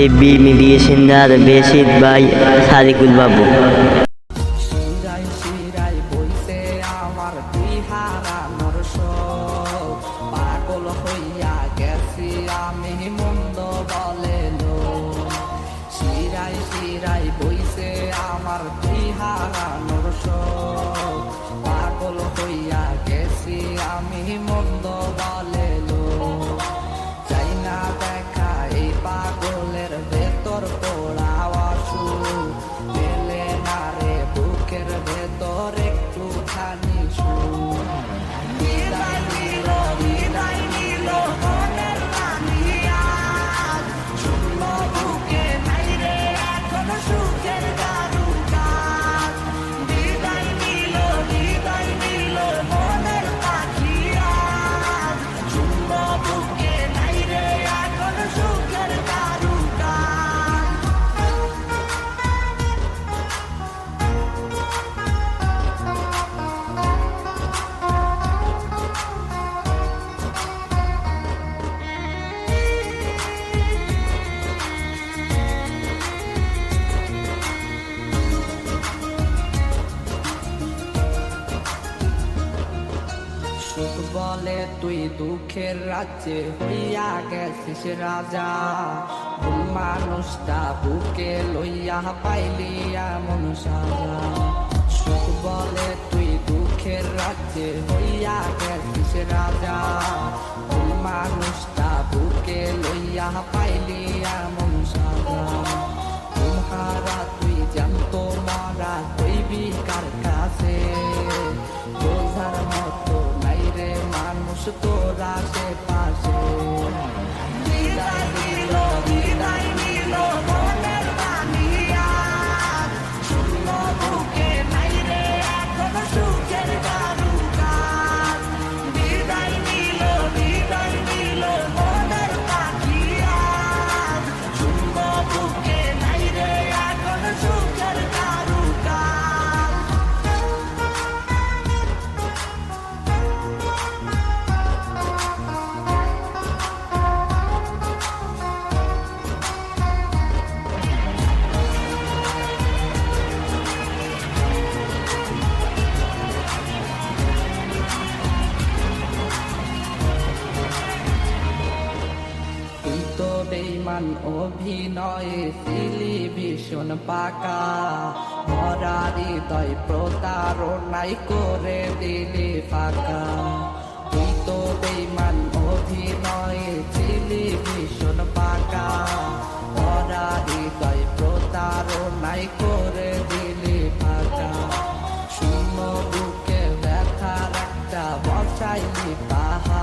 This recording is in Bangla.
এ বি মেডিয়েশনদার বেশির ভাই সাদিকুল বাবু। শিরায় শিরায় বইছে আমার তুই হারানোর শোক, পাগল হইয়া গেছি আমি মন্দ বলে লোক। শিরায় শিরায় বইছে আমার তুই হারানোর শোক, পাগল হইয়া গেছি আমি মন্দ বলে লোক। চাই না দেখা এই পাগলের ভেতর পোড়া অসুখ, পেলে না রে বুকের ভেতর একটুখানি সুখ। হৃদয় নিল হৃদয় নিল মনের রানী আজ, শূন্য বুকে নাই রে এখন সুখের কারুকাজ। হৃদয় নিল মনের পাখি আজ, শূন্য বুকে নাই রে এখন সুখের কারুকাজ। সুখ বলে তুই দুঃখের রাজ্যে হইয়া গেছিস রাজা, ভুল মানুষটা বুকে লইয়া পাইলি এমন সাজা। সুখ বলে তুই দুঃখের রাজ্যে হইয়া গেছিস রাজা, ভুল মানুষটা বুকে লইয়া পাইলি এমন সাজা। তোমারা তুই জানতো মারা কইবি কার কাছে, বোঝার মতো নাই রে মানুষ তোরা সে পাশে। হৃদয় নিল মনের রানী আজ, শূন্য বুকে নাই রে এখন সুখের কারুকাজ। হৃদয় নিল মনের পাখি আজ, শূন্য বুকে নাই রে এখন সুখের কারুকাজ। তুই তো বেঈমান অভিনয়ে ছিলি ভীষণ পাকা, মরা হৃদয় প্রতারণাই করে দিলি ফাঁকা। তুই তো বেঈমান অভিনয়ে ছিলি ভীষণ পাকা, মরা হৃদয় প্রতারণাই করে দিলি ফাঁকা। শূন্য বুকে ব্যথার একটা বসাইলি পাহাড়,